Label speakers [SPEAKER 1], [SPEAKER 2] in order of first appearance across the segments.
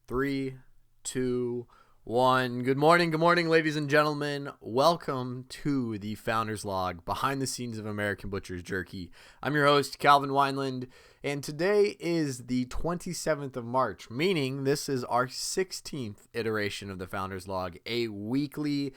[SPEAKER 1] Three, two, one. Good morning, ladies and gentlemen. Welcome to the Founders Log, behind the scenes of American Butcher's Jerky. I'm your host, Calvin Wineland, and today is the 27th of March, meaning this is our 16th iteration of the Founders Log, a weekly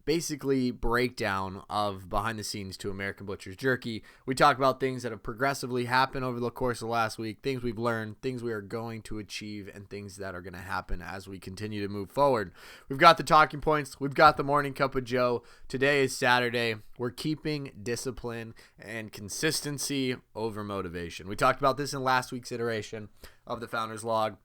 [SPEAKER 1] basically breakdown of behind the scenes to American Butcher's Jerky. We talk about things that have progressively happened over the course of last week, things we've learned, things we are going to achieve, and things that are going to happen as we continue to move forward. We've got the talking points. We've got the morning cup of Joe. Today is Saturday. We're keeping discipline and consistency over motivation. We talked about this in last week's iteration of the Founders Log.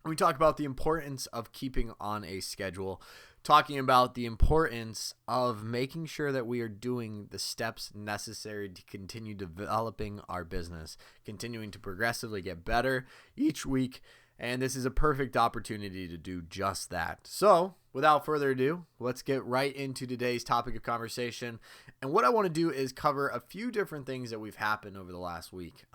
[SPEAKER 1] We talk about the importance of keeping on a schedule, talking about the importance of making sure that we are doing the steps necessary to continue developing our business, continuing to progressively get better each week, and this is a perfect opportunity to do just that. So, without further ado, let's get right into today's topic of conversation. And what I want to do is cover a few different things that we've happened over the last week.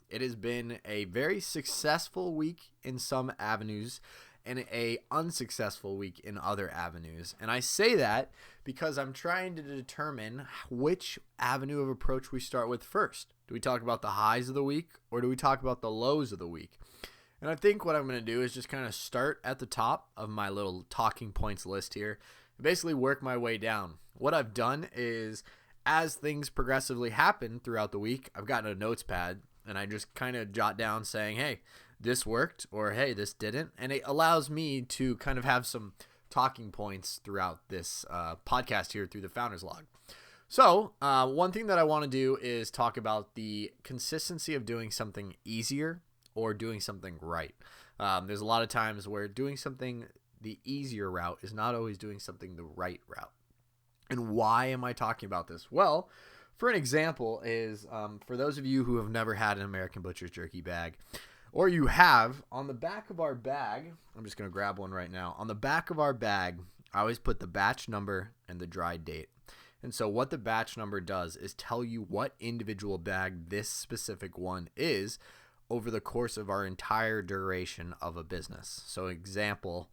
[SPEAKER 1] It has been a very successful week in some avenues and a unsuccessful week in other avenues. And I say that because I'm trying to determine which avenue of approach we start with first. Do we talk about the highs of the week, or do we talk about the lows of the week? And I think what I'm going to do is just kind of start at the top of my little talking points list here and basically work my way down. What I've done is, as things progressively happen throughout the week, I've gotten a notes pad and I just kind of jot down saying, hey, this worked, or hey, this didn't. And it allows me to kind of have some talking points throughout this podcast here through the Founders Log. So one thing that I want to do is talk about the consistency of doing something easier or doing something right. There's a lot of times where doing something the easier route is not always doing something the right route. And why am I talking about this? Well, for an example is for those of you who have never had an American Butcher's Jerky bag, or you have, on the back of our bag, I'm just going to grab one right now. On the back of our bag, I always put the batch number and the dry date. And so what the batch number does is tell you what individual bag this specific one is over the course of our entire duration of a business. So example,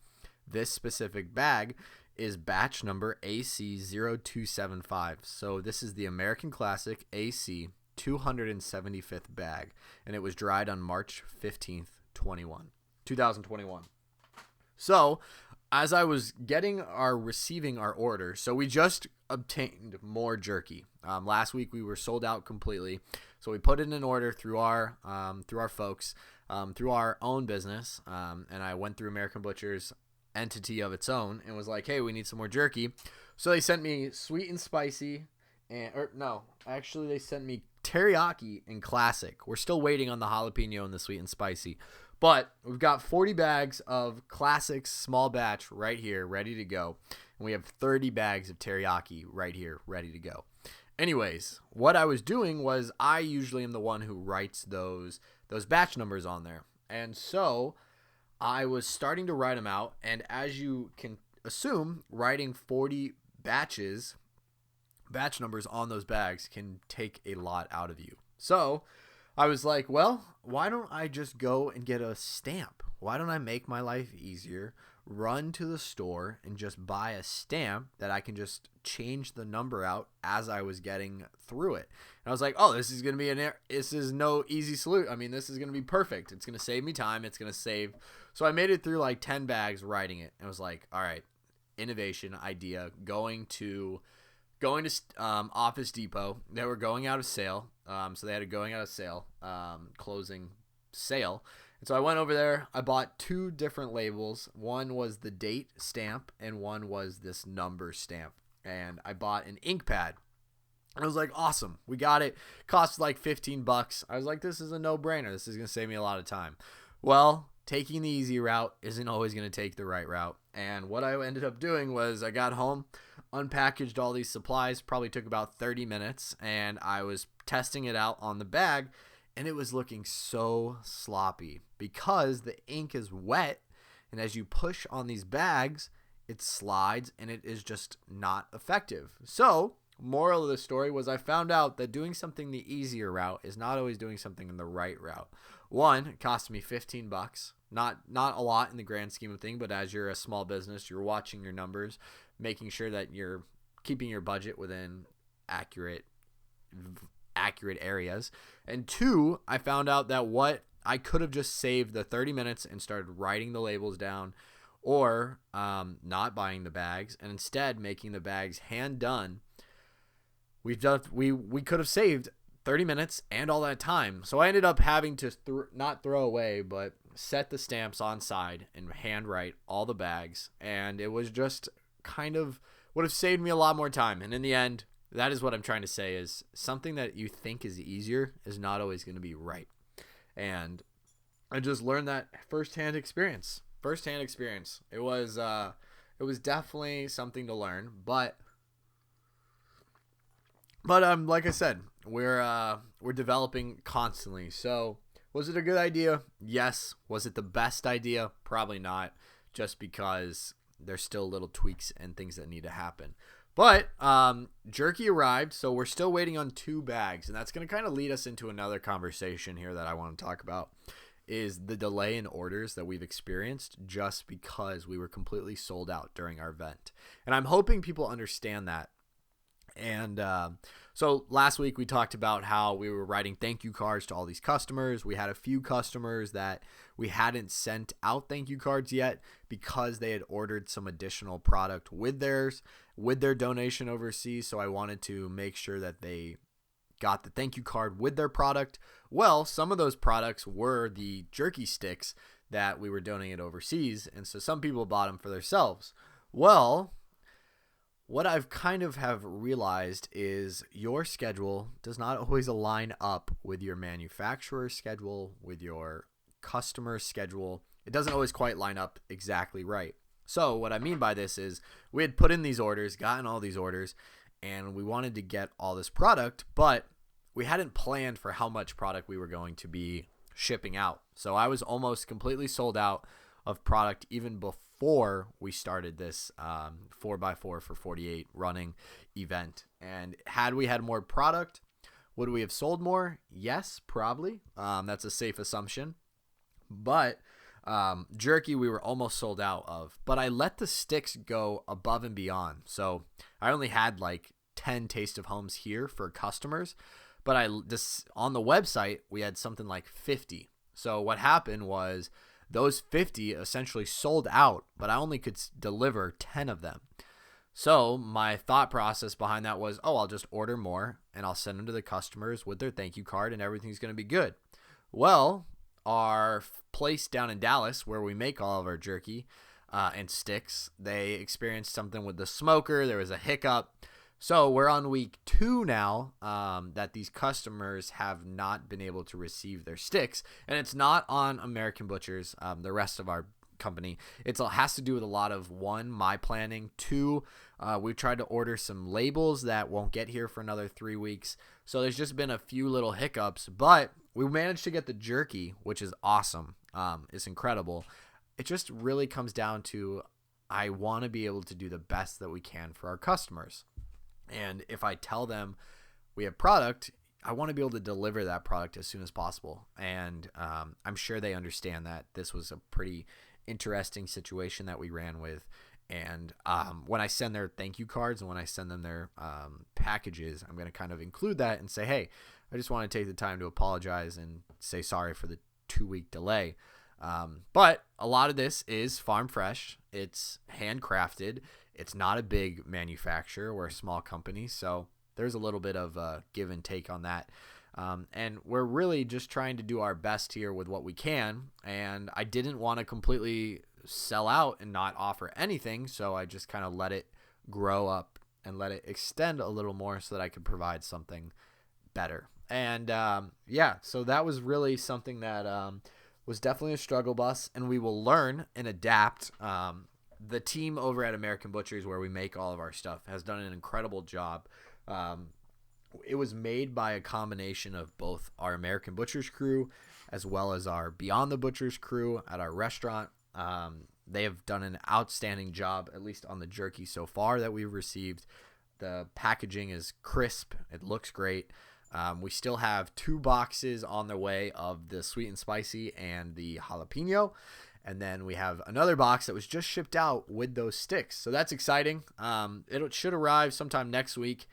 [SPEAKER 1] this specific bag is batch number AC0275. So this is the American Classic AC 275th bag, and it was dried on March 15th, 2021. So as I was receiving our order, so we just obtained more jerky. Last week we were sold out completely, so we put in an order through our folks, through our own business, and I went through American Butcher's entity of its own and was like, hey, we need some more jerky. So they sent me sweet and spicy, they sent me teriyaki and classic. We're still waiting on the jalapeno and the sweet and spicy, but we've got 40 bags of classics small batch right here ready to go, and we have 30 bags of teriyaki right here ready to go. Anyways, what I was doing was I usually am the one who writes those batch numbers on there, and so I was starting to write them out, and as you can assume, writing 40 batch numbers on those bags can take a lot out of you. So I was like, well, why don't I just go and get a stamp? Why don't I make my life easier, run to the store and just buy a stamp that I can just change the number out as I was getting through it? And I was like, oh, this is going to be this is no easy solution. I mean, this is going to be perfect. It's going to save me time. It's going to save. So I made it through like 10 bags writing it. And I was like, all right, innovation idea, going to Office Depot. They were going out of sale. So they had a going out of sale, closing sale. And so I went over there. I bought two different labels. One was the date stamp and one was this number stamp. And I bought an ink pad. And I was like, awesome. We got it. Cost like $15. I was like, this is a no-brainer. This is going to save me a lot of time. Well, taking the easy route isn't always going to take the right route. And what I ended up doing was I got home, unpackaged all these supplies, probably took about 30 minutes, and I was testing it out on the bag, and it was looking so sloppy because the ink is wet, and as you push on these bags, it slides, and it is just not effective. So moral of the story was I found out that doing something the easier route is not always doing something in the right route. One, it cost me $15. Not a lot in the grand scheme of things, but as you're a small business, you're watching your numbers, making sure that you're keeping your budget within accurate areas. And two, I found out that what I could have just saved the 30 minutes and started writing the labels down, or not buying the bags and instead making the bags hand done. We could have saved 30 minutes and all that time. So I ended up having to not throw away, but set the stamps on side and hand write all the bags. And it was just kind of would have saved me a lot more time. And in the end, that is what I'm trying to say, is something that you think is easier is not always going to be right. And I just learned that firsthand experience. It was definitely something to learn, but like I said, we're developing constantly. So was it a good idea? Yes. Was it the best idea? Probably not, just because there's still little tweaks and things that need to happen. But jerky arrived, so we're still waiting on 2 bags, and that's going to kind of lead us into another conversation here that I want to talk about, is the delay in orders that we've experienced just because we were completely sold out during our event. And I'm hoping people understand that. And so last week we talked about how we were writing thank you cards to all these customers. We had a few customers that we hadn't sent out thank you cards yet because they had ordered some additional product with their donation overseas. So I wanted to make sure that they got the thank you card with their product. Well, some of those products were the jerky sticks that we were donating overseas, and so some people bought them for themselves. Well, what I've kind of have realized is your schedule does not always align up with your manufacturer's schedule, with your customer's schedule. It doesn't always quite line up exactly right. So what I mean by this is we had put in these orders, gotten all these orders, and we wanted to get all this product, but we hadn't planned for how much product we were going to be shipping out. So I was almost completely sold out of product even before we started this 4x4 for 48 running event. And had we had more product, would we have sold more? Yes, probably. That's a safe assumption. But jerky we were almost sold out of, but I let the sticks go above and beyond. So I only had like 10 Taste of Homes here for customers, but on the website we had something like 50. So what happened was those 50 essentially sold out, but I only could deliver 10 of them. So my thought process behind that was, I'll just order more and I'll send them to the customers with their thank you card and everything's going to be good. Well, our place down in Dallas where we make all of our jerky and sticks, they experienced something with the smoker. There was a hiccup. So we're on week 2 now that these customers have not been able to receive their sticks. And it's not on American Butchers, the rest of our company. It has to do with a lot of, 1, my planning. 2, we've tried to order some labels that won't get here for another 3 weeks. So there's just been a few little hiccups, but we managed to get the jerky, which is awesome. It's incredible. It just really comes down to, I want to be able to do the best that we can for our customers. And if I tell them we have product, I want to be able to deliver that product as soon as possible. And I'm sure they understand that this was a pretty interesting situation that we ran with. And when I send their thank you cards and when I send them their packages, I'm going to kind of include that and say, hey, I just want to take the time to apologize and say sorry for the 2-week delay. But a lot of this is farm fresh. It's handcrafted. It's not a big manufacturer. We're a small company. So there's a little bit of a give and take on that. And we're really just trying to do our best here with what we can. And I didn't want to completely sell out and not offer anything. So I just kind of let it grow up and let it extend a little more so that I could provide something better. And so that was really something that was definitely a struggle bus, and we will learn and adapt. The team over at American Butchers, where we make all of our stuff, has done an incredible job. It was made by a combination of both our American Butchers crew as well as our Beyond the Butchers crew at our restaurant. They have done an outstanding job, at least on the jerky so far that we've received. The packaging is crisp. It looks great. We still have 2 boxes on the way of the sweet and spicy and the jalapeno. And then we have another box that was just shipped out with those sticks. So that's exciting. It should arrive sometime next week.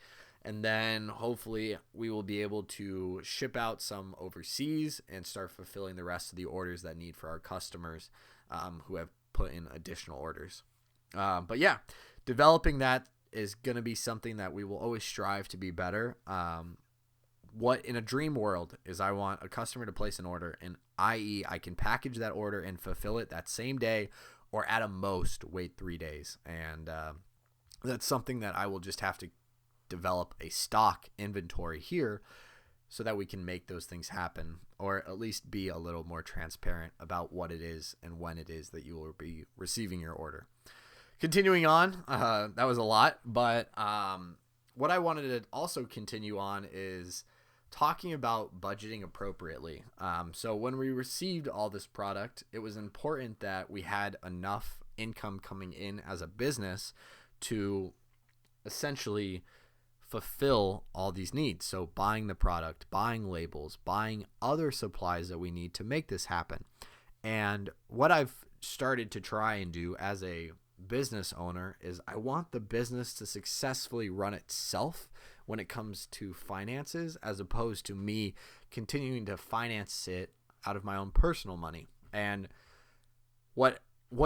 [SPEAKER 1] And then hopefully we will be able to ship out some overseas and start fulfilling the rest of the orders that need for our customers who have put in additional orders. But yeah, developing that is going to be something that we will always strive to be better. What in a dream world is I want a customer to place an order, and i.e. I can package that order and fulfill it that same day, or at a most wait 3 days. And that's something that I will just have to develop a stock inventory here so that we can make those things happen, or at least be a little more transparent about what it is and when it is that you will be receiving your order. Continuing on, that was a lot, but what I wanted to also continue on is talking about budgeting appropriately. So when we received all this product, it was important that we had enough income coming in as a business to essentially fulfill all these needs. So buying the product, buying labels, buying other supplies that we need to make this happen. And what I've started to try and do as a business owner is I want the business to successfully run itself when it comes to finances, as opposed to me continuing to finance it out of my own personal money. And what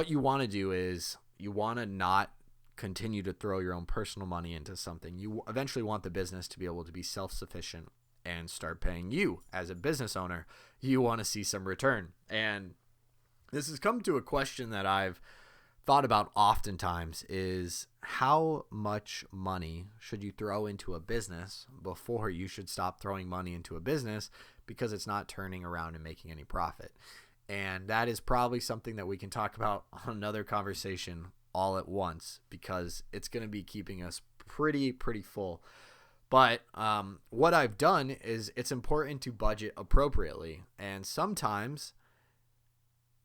[SPEAKER 1] you want to do is you want to not continue to throw your own personal money into something. You eventually want the business to be able to be self-sufficient and start paying you as a business owner. You want to see some return. And this has come to a question that I've thought about oftentimes is how much money should you throw into a business before you should stop throwing money into a business because it's not turning around and making any profit. And that is probably something that we can talk about on another conversation all at once, because it's going to be keeping us pretty full. But what I've done is it's important to budget appropriately. And sometimes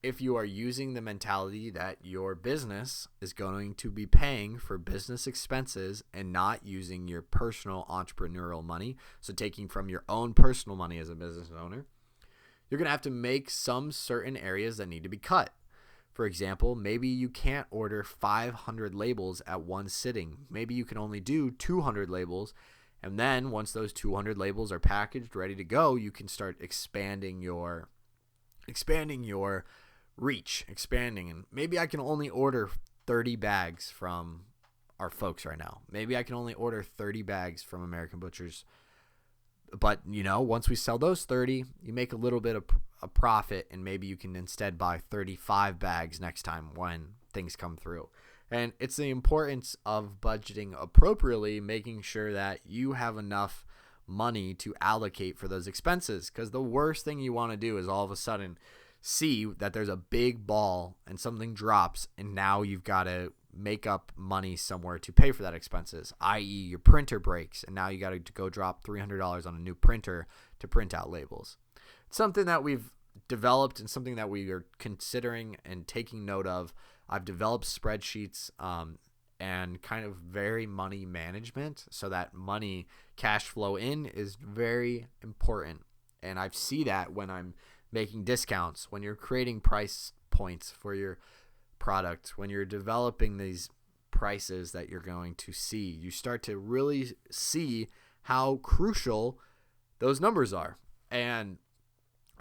[SPEAKER 1] if you are using the mentality that your business is going to be paying for business expenses and not using your personal entrepreneurial money, so taking from your own personal money as a business owner, you're going to have to make some certain areas that need to be cut. For example, maybe you can't order 500 labels at one sitting. Maybe you can only do 200 labels. And then once those 200 labels are packaged, ready to go, you can start expanding your reach, and maybe I can only order 30 bags from our folks right now. Maybe I can only order 30 bags from American Butchers. But, once we sell those 30, you make a little bit of a profit, and maybe you can instead buy 35 bags next time when things come through. And it's the importance of budgeting appropriately, making sure that you have enough money to allocate for those expenses, because the worst thing you want to do is all of a sudden see that there's a big ball and something drops, and now you've got to make up money somewhere to pay for that expenses, i.e. your printer breaks, and now you got to go drop $300 on a new printer to print out labels. It's something that we've developed and something that we are considering and taking note of. I've developed spreadsheets and kind of very money management, so that money cash flow in is very important. And I see that when I'm making discounts, when you're creating price points for your product, when you're developing these prices that you're going to see, you start to really see how crucial those numbers are. And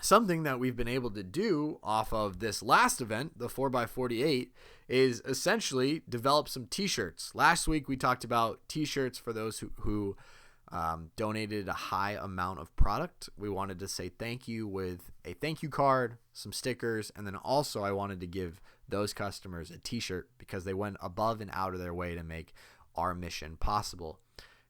[SPEAKER 1] something that we've been able to do off of this last event, the 4x48, is essentially develop some t-shirts. Last week we talked about t-shirts for those who donated a high amount of product. We wanted to say thank you with a thank you card, some stickers, and then also I wanted to give those customers a t-shirt because they went above and out of their way to make our mission possible.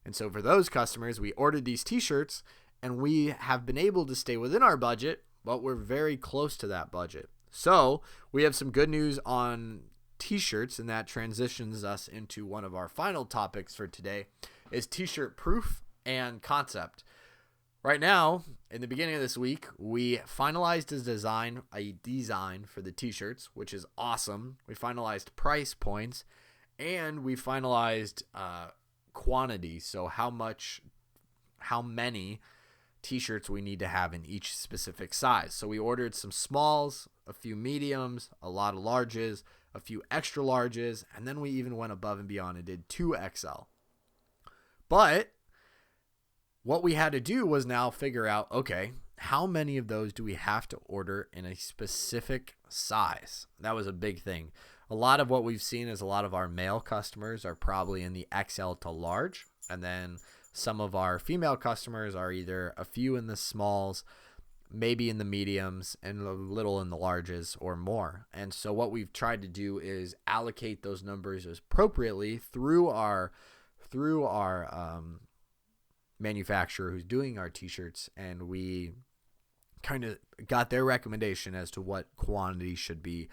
[SPEAKER 1] And so for those customers, we ordered these t-shirts, and we have been able to stay within our budget, but we're very close to that budget. So we have some good news on t-shirts, and that transitions us into one of our final topics for today, is t-shirt proof and concept. Right now, in the beginning of this week, we finalized a design for the t-shirts, which is awesome. We finalized price points, and we finalized quantity, so how many t-shirts we need to have in each specific size. So we ordered some smalls, a few mediums, a lot of larges, a few extra larges, and then we even went above and beyond and did 2XL. But what we had to do was now figure out, okay, how many of those do we have to order in a specific size? That was a big thing. A lot of what we've seen is a lot of our male customers are probably in the XL to large, and then some of our female customers are either a few in the smalls, maybe in the mediums, and a little in the larges or more. And so what we've tried to do is allocate those numbers appropriately through our manufacturer who's doing our t-shirts, and we kind of got their recommendation as to what quantity should be.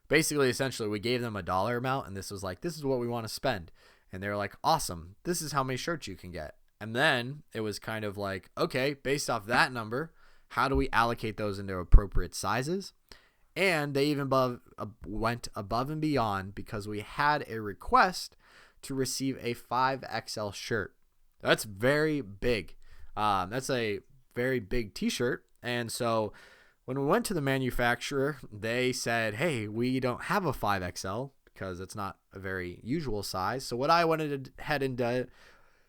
[SPEAKER 1] Basically, essentially, we gave them a dollar amount, and this was like, this is what we want to spend. And they're like, awesome, this is how many shirts you can get. And then it was kind of like, okay, based off that number, how do we allocate those into appropriate sizes? And they even went above and beyond because we had a request to receive a 5XL shirt. That's very big. That's a very big t-shirt. And so when we went to the manufacturer, they said, hey, we don't have a 5XL because it's not a very usual size. So what I went ahead and did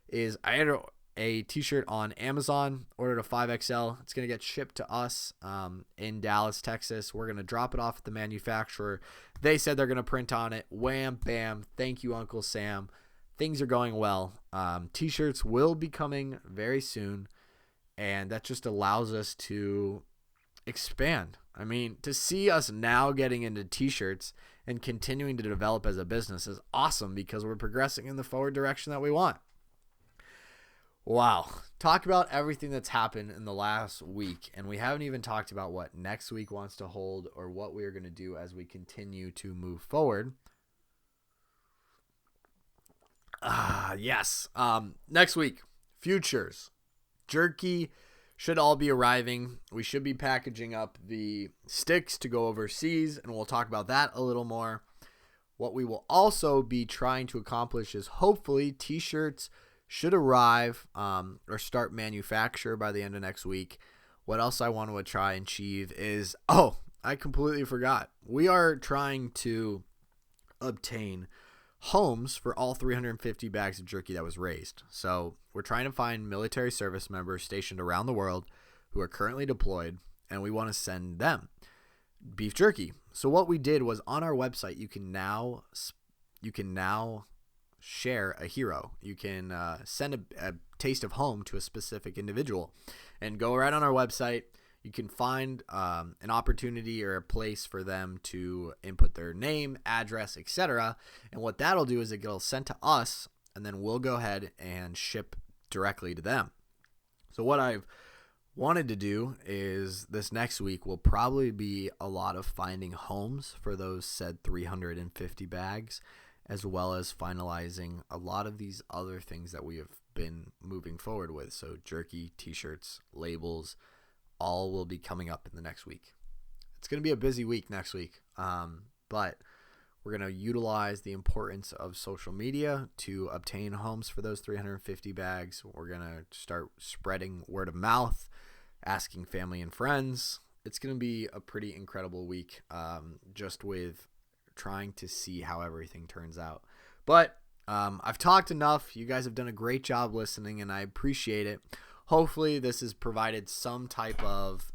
[SPEAKER 1] is I had a t-shirt on Amazon, ordered a 5XL. It's going to get shipped to us in Dallas, Texas. We're going to drop it off at the manufacturer. They said they're going to print on it. Wham, bam. Thank you, Uncle Sam. Things are going well. T-shirts will be coming very soon, and that just allows us to expand. I mean, to see us now getting into t-shirts and continuing to develop as a business is awesome because we're progressing in the forward direction that we want. Wow. Talk about everything that's happened in the last week, and we haven't even talked about what next week wants to hold or what we are going to do as we continue to move forward. Yes. Next week, futures, jerky should all be arriving. We should be packaging up the sticks to go overseas, and we'll talk about that a little more. What we will also be trying to accomplish is hopefully t-shirts should arrive or start manufacture by the end of next week. What else I want to try and achieve is, I completely forgot. We are trying to obtain homes for all 350 bags of jerky that was raised. So we're trying to find military service members stationed around the world who are currently deployed, and we want to send them beef jerky. So what we did was on our website, you can now share a hero. You can send a taste of home to a specific individual, and go right on our website. You can find an opportunity or a place for them to input their name, address, etc. And what that'll do is it'll send to us, and then we'll go ahead and ship directly to them. So what I've wanted to do is this next week will probably be a lot of finding homes for those said 350 bags, as well as finalizing a lot of these other things that we have been moving forward with. So jerky, t-shirts, labels, all will be coming up in the next week. It's going to be a busy week next week, but we're going to utilize the importance of social media to obtain homes for those 350 bags. We're going to start spreading word of mouth, asking family and friends. It's going to be a pretty incredible week, just with trying to see how everything turns out. But I've talked enough. You guys have done a great job listening, and I appreciate it. Hopefully this has provided some type of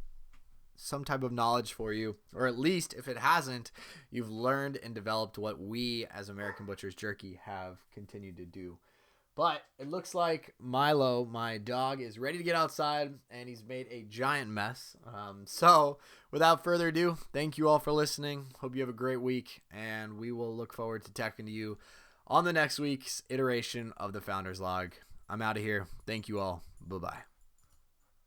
[SPEAKER 1] knowledge for you, or at least if it hasn't, you've learned and developed what we as American Butchers Jerky have continued to do. But it looks like Milo, my dog, is ready to get outside, and he's made a giant mess. So without further ado, thank you all for listening. Hope you have a great week, and we will look forward to talking to you on the next week's iteration of the Founders Log. I'm out of here. Thank you all. Bye-bye.